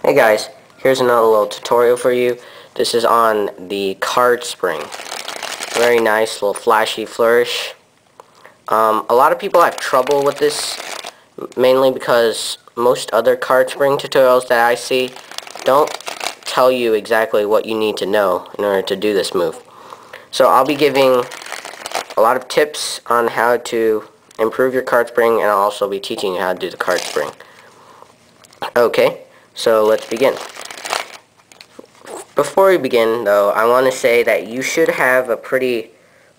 Hey guys, here's another little tutorial for you. This is on the card spring. Very nice, little flashy flourish. A lot of people have trouble with this, mainly because most other card spring tutorials that I see don't tell you exactly what you need to know in order to do this move. So I'll be giving a lot of tips on how to improve your card spring, and I'll also be teaching you how to do the card spring. Okay, so let's begin. Before we begin, though, I want to say that you should have a pretty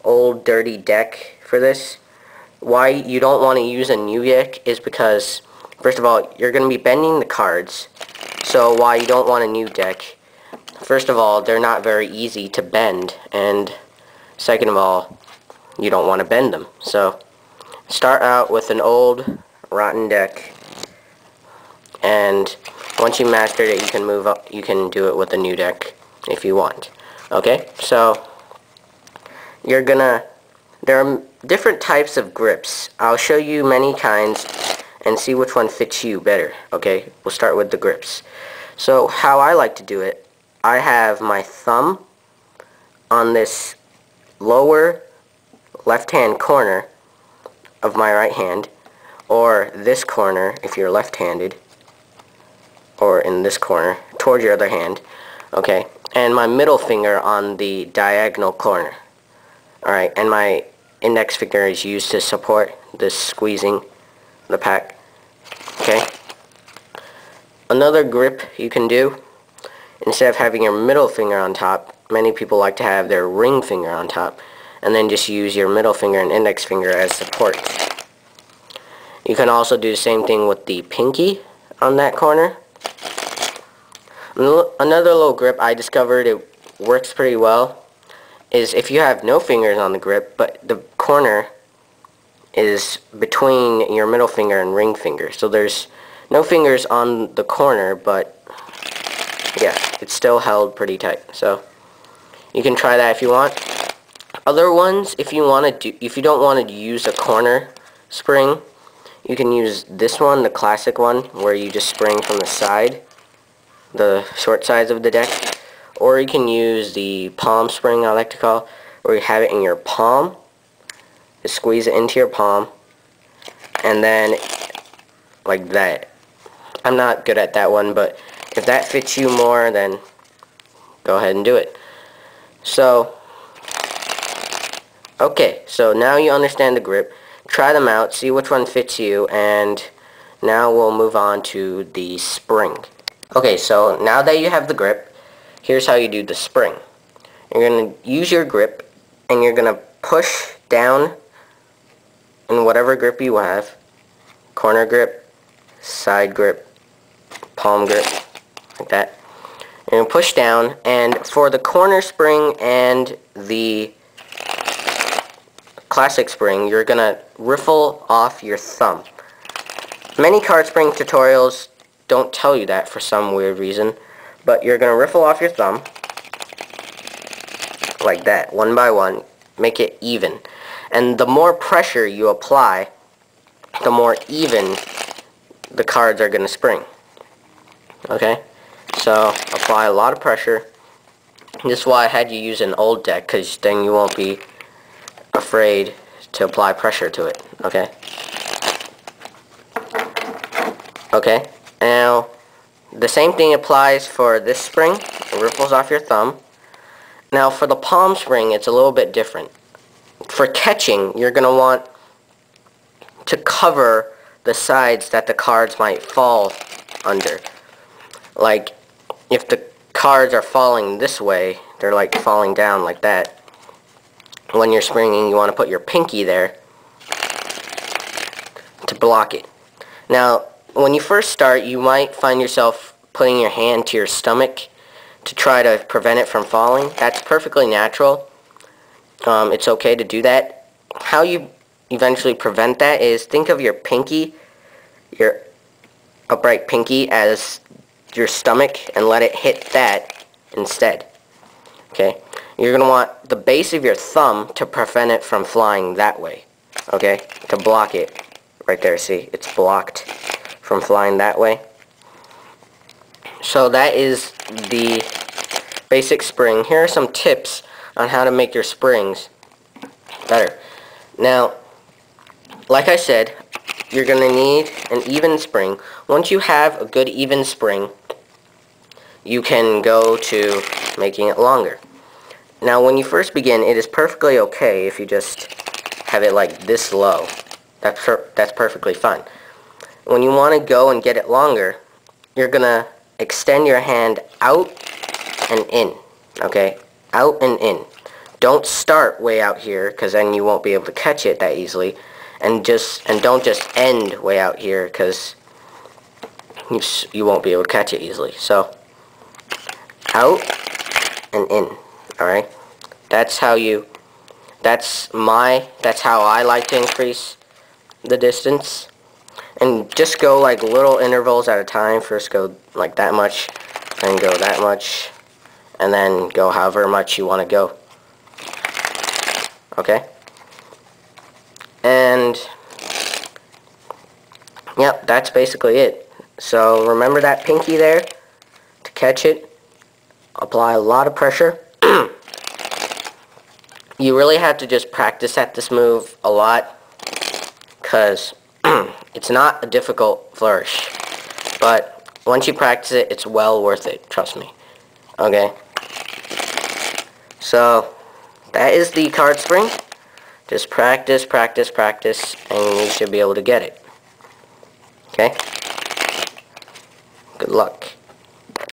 old, dirty deck for this. Why you don't want to use a new deck is because, first of all, you're going to be bending the cards. So why you don't want a new deck, first of all, they're not very easy to bend, and second of all, you don't want to bend them. So start out with an old, rotten deck, and once you mastered it, you can move up. You can do it with a new deck if you want. Okay, so there are different types of grips. I'll show you many kinds and see which one fits you better. Okay, we'll start with the grips. So how I like to do it, I have my thumb on this lower left-hand corner of my right hand, or this corner if you're left-handed, or in this corner towards your other hand, okay, and my middle finger on the diagonal corner. Alright, and my index finger is used to support this squeezing the pack. Okay, another grip you can do, instead of having your middle finger on top, many people like to have their ring finger on top, and then just use your middle finger and index finger as support. You can also do the same thing with the pinky on that corner. Another little grip I discovered it works pretty well is if you have no fingers on the grip, but the corner is between your middle finger and ring finger. So there's no fingers on the corner, but yeah, it's still held pretty tight. So you can try that if you want. Other ones, if you don't want to use a corner spring, you can use this one, the classic one, where you just spring from the side, the short sides of the deck, or you can use the palm spring, I like to call, where you have it in your palm, just squeeze it into your palm, and then like that. I'm not good at that one, but if that fits you more, then go ahead and do it. So okay, so now you understand the grip. Try them out, see which one fits you, and now we'll move on to the spring. Okay, so now that you have the grip, here's how you do the spring. You're going to use your grip, and you're going to push down in whatever grip you have. Corner grip, side grip, palm grip, like that. You're going to push down, and for the corner spring and the classic spring, you're going to riffle off your thumb. Many card spring tutorials don't tell you that for some weird reason, but you're going to riffle off your thumb like that, one by one, make it even. And the more pressure you apply, the more even the cards are going to spring. Okay, so apply a lot of pressure. This is why I had you use an old deck, because then you won't be afraid to apply pressure to it. Okay, okay, now the same thing applies for this spring. It ripples off your thumb. Now for the palm spring, it's a little bit different. For catching, you're going to want to cover the sides that the cards might fall under. Like if the cards are falling this way, they're like falling down like that. When you're springing, you want to put your pinky there to block it. Now, when you first start, you might find yourself putting your hand to your stomach to try to prevent it from falling. That's perfectly natural. It's okay to do that. How you eventually prevent that is think of your pinky, your upright pinky, as your stomach and let it hit that instead. Okay? You're going to want the base of your thumb to prevent it from flying that way. Okay? To block it. Right there, see? It's blocked from flying that way. So that is the basic spring. Here are some tips on how to make your springs better. Now, like I said, you're going to need an even spring. Once you have a good even spring, you can go to making it longer. Now, when you first begin, it is perfectly okay if you just have it like this low. That's perfectly fine. When you want to go and get it longer, you're going to extend your hand out and in, okay? Out and in. Don't start way out here, because then you won't be able to catch it that easily. And don't just end way out here, because you won't be able to catch it easily. So, out and in, alright? That's how I like to increase the distance. And just go like little intervals at a time. First go like that much, then go that much, and then go however much you want to go. Okay? And yep, that's basically it. So remember that pinky there? To catch it, apply a lot of pressure. You really have to just practice at this move a lot, because it's not a difficult flourish, but once you practice it, it's well worth it, trust me. Okay? So, that is the card spring. Just practice, practice, practice, and you should be able to get it. Okay? Good luck.